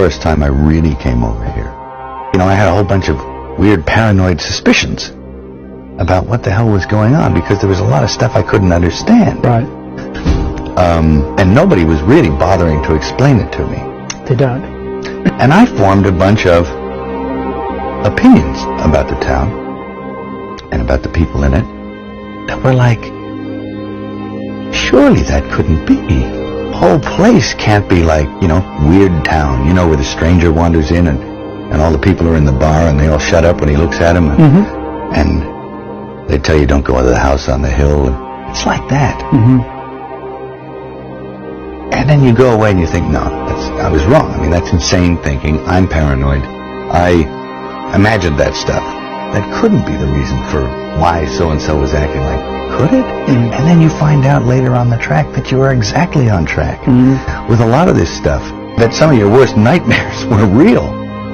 First time I really came over here. You know, I had a whole bunch of weird paranoid suspicions about what the hell was going on, because there was a lot of stuff I couldn't understand. Right. And nobody was really bothering to explain it to me. They don't. And I formed a bunch of opinions about the town and about the people in it that were like, surely that couldn't be. The whole place can't be like, you know, Weird Town, you know, where the stranger wanders in and all the people are in the bar and they all shut up when he looks at them. And they tell you don't go into the house on the hill. And it's like that. And then you go away and you think, no, I was wrong. I mean, that's insane thinking. I'm paranoid. I imagined that stuff. That couldn't be the reason for why so-and-so was acting like, could it? And then you find out later on the track that you were exactly on track with a lot of this stuff, that some of your worst nightmares were real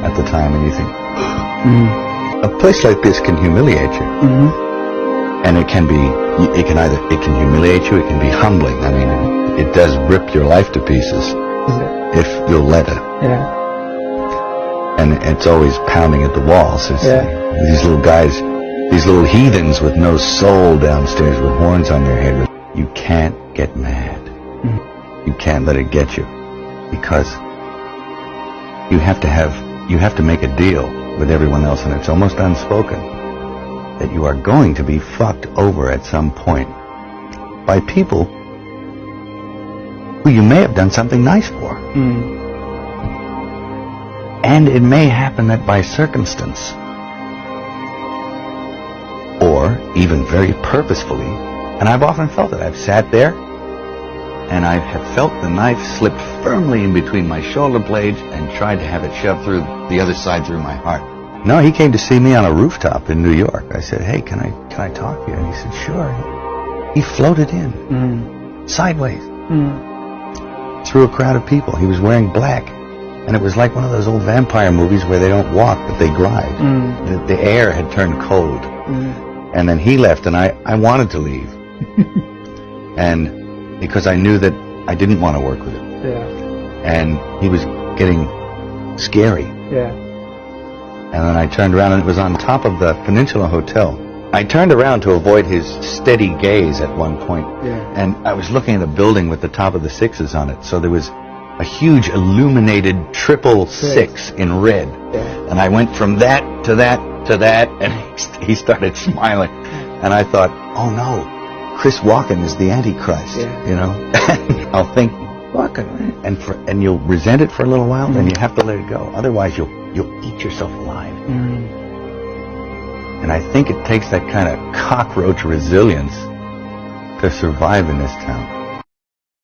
at the time. And you think, a place like this can humiliate you. And it can humiliate you, it can be humbling. I mean, it does rip your life to pieces if you'll let it. And it's always pounding at the walls. These little guys, these little heathens with no soul downstairs with horns on their head. You can't get mad. You can't let it get you, because you have to make a deal with everyone else, and it's almost unspoken that you are going to be fucked over at some point by people who you may have done something nice for. And it may happen that by circumstance, or even very purposefully, and I've often felt it. I've sat there and I have felt the knife slip firmly in between my shoulder blades and tried to have it shoved through the other side through my heart. No, he came to see me on a rooftop in New York. I said, hey, can I talk to you? And he said, sure. He floated in, sideways, through a crowd of people. He was wearing black. And it was like one of those old vampire movies where they don't walk, but they glide. The air had turned cold. And then he left, and I wanted to leave. And because I knew that I didn't want to work with him. And he was getting scary. And then I turned around, and it was on top of the Peninsula Hotel. I turned around to avoid his steady gaze at one point. And I was looking at a building with the top of the sixes on it. So there was a huge illuminated 666 in red. And I went from that to that to that, and he started smiling. And I thought, oh no, Chris Walken is the Antichrist, you know? And I'll think, Walken, and you'll resent it for a little while, then you have to let it go. Otherwise you'll eat yourself alive. And I think it takes that kind of cockroach resilience to survive in this town.